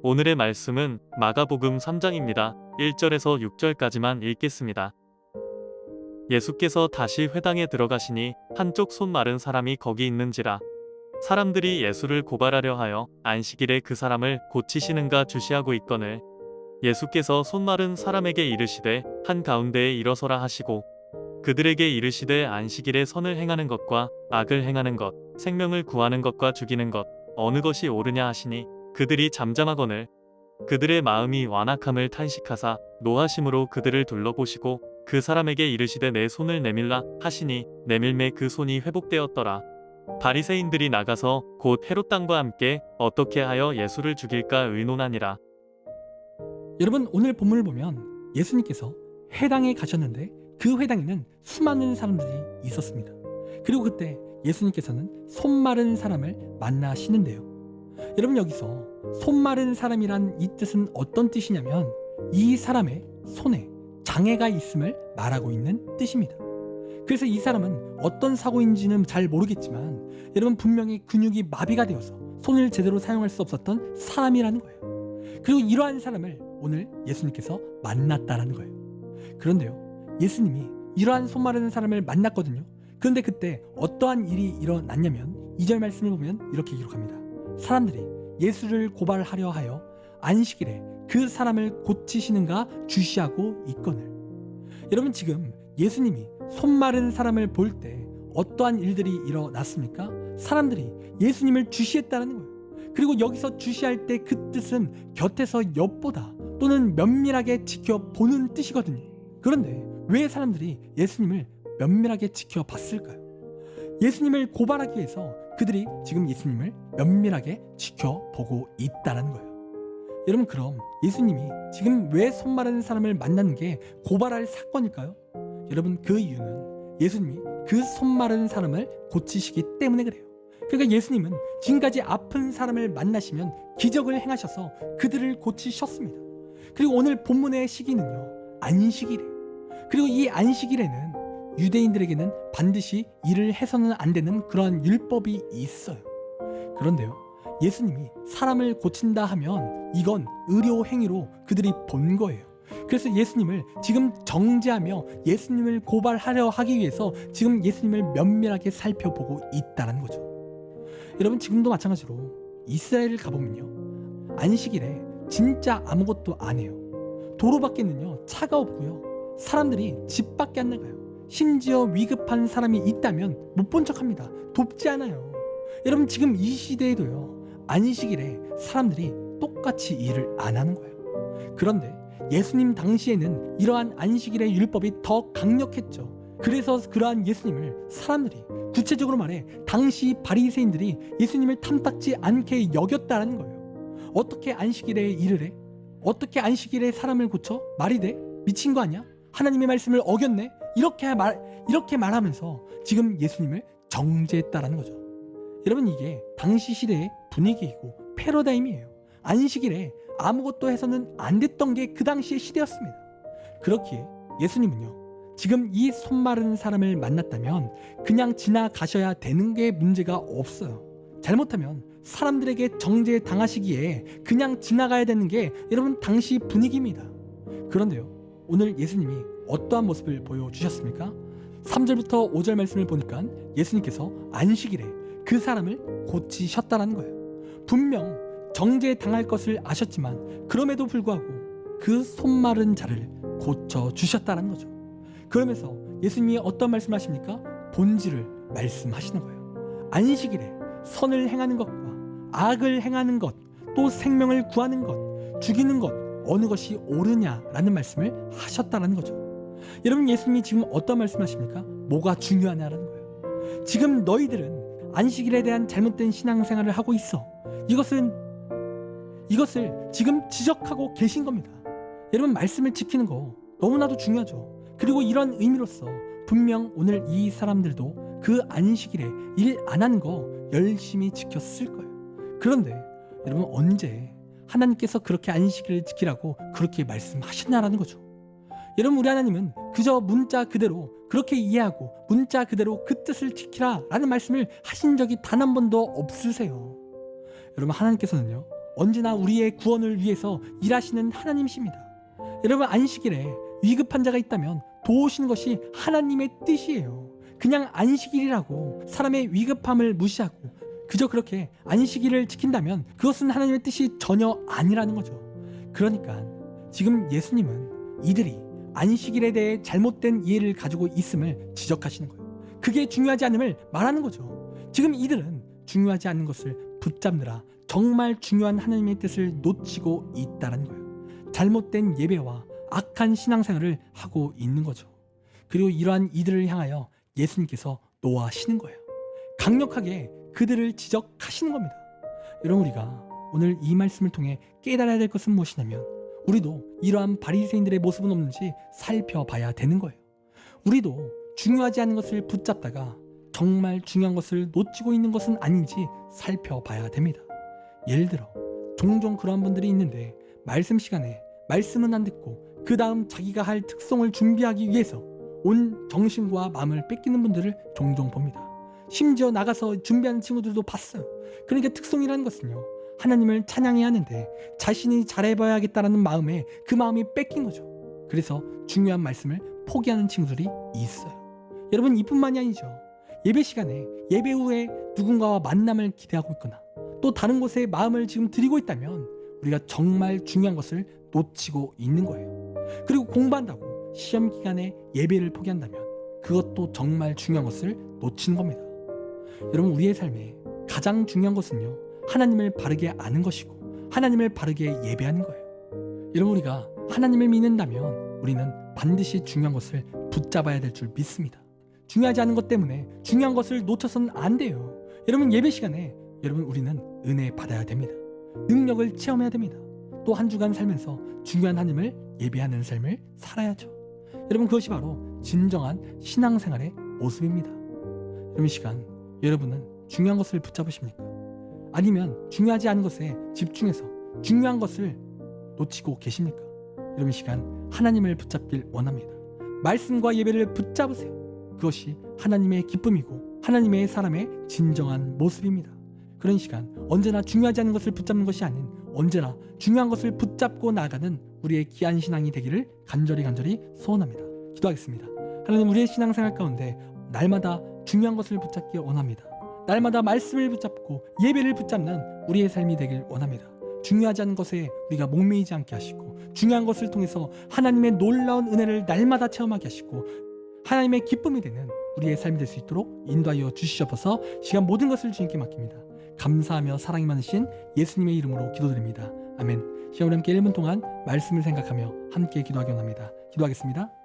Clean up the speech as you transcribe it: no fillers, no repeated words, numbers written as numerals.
오늘의 말씀은 마가복음 3장입니다. 1절에서 6절까지만 읽겠습니다. 예수께서 다시 회당에 들어가시니 한쪽 손 마른 사람이 거기 있는지라. 사람들이 예수를 고발하려 하여 안식일에 그 사람을 고치시는가 주시하고 있거늘 예수께서 손 마른 사람에게 이르시되 한가운데에 일어서라 하시고 그들에게 이르시되 안식일에 선을 행하는 것과 악을 행하는 것, 생명을 구하는 것과 죽이는 것 어느 것이 옳으냐 하시니 그들이 잠잠하거늘 그들의 마음이 완악함을 탄식하사 노하심으로 그들을 둘러보시고 그 사람에게 이르시되 내 손을 내밀라 하시니 내밀매 그 손이 회복되었더라. 바리새인들이 나가서 곧 헤롯 당과 함께 어떻게 하여 예수를 죽일까 의논하니라. 여러분, 오늘 본문을 보면 예수님께서 회당에 가셨는데 그 회당에는 수많은 사람들이 있었습니다. 그리고 그때 예수님께서는 손 마른 사람을 만나시는데요. 여러분, 여기서 손 마른 사람이란 이 뜻은 어떤 뜻이냐면 이 사람의 손에 장애가 있음을 말하고 있는 뜻입니다. 그래서 이 사람은 어떤 사고인지는 잘 모르겠지만 여러분, 분명히 근육이 마비가 되어서 손을 제대로 사용할 수 없었던 사람이라는 거예요. 그리고 이러한 사람을 오늘 예수님께서 만났다라는 거예요. 그런데요, 예수님이 이러한 손 마른 사람을 만났거든요. 그런데 그때 어떠한 일이 일어났냐면 2절 말씀을 보면 이렇게 기록합니다. 사람들이 예수를 고발하려 하여 안식일에 그 사람을 고치시는가 주시하고 있거늘. 여러분, 지금 예수님이 손 마른 사람을 볼 때 어떠한 일들이 일어났습니까? 사람들이 예수님을 주시했다는 거예요. 그리고 여기서 주시할 때 그 뜻은 곁에서 엿보다 또는 면밀하게 지켜보는 뜻이거든요. 그런데 왜 사람들이 예수님을 면밀하게 지켜봤을까요? 예수님을 고발하기 위해서 그들이 지금 예수님을 면밀하게 지켜보고 있다는 거예요. 여러분, 그럼 예수님이 지금 왜 손 마른 사람을 만나는 게 고발할 사건일까요? 여러분, 그 이유는 예수님이 그 손 마른 사람을 고치시기 때문에 그래요. 그러니까 예수님은 지금까지 아픈 사람을 만나시면 기적을 행하셔서 그들을 고치셨습니다. 그리고 오늘 본문의 시기는요, 안식일이에요. 그리고 이 안식일에는 유대인들에게는 반드시 일을 해서는 안 되는 그러한 율법이 있어요. 그런데요, 예수님이 사람을 고친다 하면 이건 의료 행위로 그들이 본 거예요. 그래서 예수님을 지금 정죄하며 예수님을 고발하려 하기 위해서 지금 예수님을 면밀하게 살펴보고 있다는 거죠. 여러분, 지금도 마찬가지로 이스라엘을 가보면요, 안식일에 진짜 아무것도 안 해요. 도로 밖에는요 차가 없고요, 사람들이 집 밖에 안 나가요. 심지어 위급한 사람이 있다면 못 본 척합니다. 돕지 않아요. 여러분, 지금 이 시대에도요 안식일에 사람들이 똑같이 일을 안 하는 거예요. 그런데 예수님 당시에는 이러한 안식일의 율법이 더 강력했죠. 그래서 그러한 예수님을 사람들이, 구체적으로 말해 당시 바리새인들이 예수님을 탐탁지 않게 여겼다는 거예요. 어떻게 안식일에 일을 해? 어떻게 안식일에 사람을 고쳐? 말이 돼? 미친 거 아니야? 하나님의 말씀을 어겼네? 이렇게 말하면서 지금 예수님을 정죄했다라는 거죠. 여러분, 이게 당시 시대의 분위기이고 패러다임이에요. 안식일에 아무것도 해서는 안 됐던 게 그 당시의 시대였습니다. 그렇기에 예수님은요, 지금 이 손 마른 사람을 만났다면 그냥 지나가셔야 되는 게 문제가 없어요. 잘못하면 사람들에게 정죄 당하시기에 그냥 지나가야 되는 게 여러분 당시 분위기입니다. 그런데요, 오늘 예수님이 어떠한 모습을 보여주셨습니까? 3절부터 5절 말씀을 보니까 예수님께서 안식일에 그 사람을 고치셨다는 거예요. 분명 정죄 당할 것을 아셨지만 그럼에도 불구하고 그 손 마른 자를 고쳐주셨다는 거죠. 그러면서 예수님이 어떤 말씀을 하십니까? 본질을 말씀하시는 거예요. 안식일에 선을 행하는 것과 악을 행하는 것, 또 생명을 구하는 것, 죽이는 것 어느 것이 옳으냐라는 말씀을 하셨다는 거죠. 여러분, 예수님이 지금 어떤 말씀하십니까? 뭐가 중요하냐라는 거예요. 지금 너희들은 안식일에 대한 잘못된 신앙생활을 하고 있어. 이것을 지금 지적하고 계신 겁니다. 여러분, 말씀을 지키는 거 너무나도 중요하죠. 그리고 이런 의미로서 분명 오늘 이 사람들도 그 안식일에 일 안 하는 거 열심히 지켰을 거예요. 그런데 여러분, 언제 하나님께서 그렇게 안식일을 지키라고 그렇게 말씀하셨냐라는 거죠. 여러분, 우리 하나님은 그저 문자 그대로 그렇게 이해하고 문자 그대로 그 뜻을 지키라 라는 말씀을 하신 적이 단 한 번도 없으세요. 여러분, 하나님께서는요 언제나 우리의 구원을 위해서 일하시는 하나님이십니다. 여러분, 안식일에 위급한 자가 있다면 도우시는 것이 하나님의 뜻이에요. 그냥 안식일이라고 사람의 위급함을 무시하고 그저 그렇게 안식일을 지킨다면 그것은 하나님의 뜻이 전혀 아니라는 거죠. 그러니까 지금 예수님은 이들이 안식일에 대해 잘못된 이해를 가지고 있음을 지적하시는 거예요. 그게 중요하지 않음을 말하는 거죠. 지금 이들은 중요하지 않은 것을 붙잡느라 정말 중요한 하나님의 뜻을 놓치고 있다는 거예요. 잘못된 예배와 악한 신앙생활을 하고 있는 거죠. 그리고 이러한 이들을 향하여 예수님께서 노하시는 거예요. 강력하게 그들을 지적하시는 겁니다. 여러분, 우리가 오늘 이 말씀을 통해 깨달아야 될 것은 무엇이냐면 우리도 이러한 바리새인들의 모습은 없는지 살펴봐야 되는 거예요. 우리도 중요하지 않은 것을 붙잡다가 정말 중요한 것을 놓치고 있는 것은 아닌지 살펴봐야 됩니다. 예를 들어 종종 그러한 분들이 있는데 말씀 시간에 말씀은 안 듣고 그 다음 자기가 할 특송을 준비하기 위해서 온 정신과 마음을 뺏기는 분들을 종종 봅니다. 심지어 나가서 준비하는 친구들도 봤어요. 그러니까 특송이라는 것은요, 하나님을 찬양해야 하는데 자신이 잘해봐야겠다라는 마음에 그 마음이 뺏긴 거죠. 그래서 중요한 말씀을 포기하는 친구들이 있어요. 여러분, 이뿐만이 아니죠. 예배 시간에 예배 후에 누군가와 만남을 기대하고 있거나 또 다른 곳에 마음을 지금 드리고 있다면 우리가 정말 중요한 것을 놓치고 있는 거예요. 그리고 공부한다고 시험 기간에 예배를 포기한다면 그것도 정말 중요한 것을 놓치는 겁니다. 여러분, 우리의 삶에 가장 중요한 것은요, 하나님을 바르게 아는 것이고 하나님을 바르게 예배하는 거예요. 여러분, 우리가 하나님을 믿는다면 우리는 반드시 중요한 것을 붙잡아야 될 줄 믿습니다. 중요하지 않은 것 때문에 중요한 것을 놓쳐서는 안 돼요. 여러분, 예배 시간에 우리는 은혜 받아야 됩니다. 능력을 체험해야 됩니다. 또 한 주간 살면서 중요한 하나님을 예배하는 삶을 살아야죠. 여러분, 그것이 바로 진정한 신앙생활의 모습입니다. 여러분, 이 시간 여러분은 중요한 것을 붙잡으십니까? 아니면 중요하지 않은 것에 집중해서 중요한 것을 놓치고 계십니까? 여러분, 이 시간 하나님을 붙잡길 원합니다. 말씀과 예배를 붙잡으세요. 그것이 하나님의 기쁨이고 하나님의 사람의 진정한 모습입니다. 그런 시간, 언제나 중요하지 않은 것을 붙잡는 것이 아닌 언제나 중요한 것을 붙잡고 나아가는 우리의 귀한 신앙이 되기를 간절히 소원합니다. 기도하겠습니다. 하나님, 우리의 신앙생활 가운데 날마다 중요한 것을 붙잡기 원합니다. 날마다 말씀을 붙잡고 예배를 붙잡는 우리의 삶이 되길 원합니다. 중요하지 않은 것에 우리가 목매이지 않게 하시고 중요한 것을 통해서 하나님의 놀라운 은혜를 날마다 체험하게 하시고 하나님의 기쁨이 되는 우리의 삶이 될 수 있도록 인도하여 주시옵소서. 시간 모든 것을 주님께 맡깁니다. 감사하며 사랑이 많으신 예수님의 이름으로 기도드립니다. 아멘. 시간 우리 함께 1분 동안 말씀을 생각하며 함께 기도하기 원합니다. 기도하겠습니다.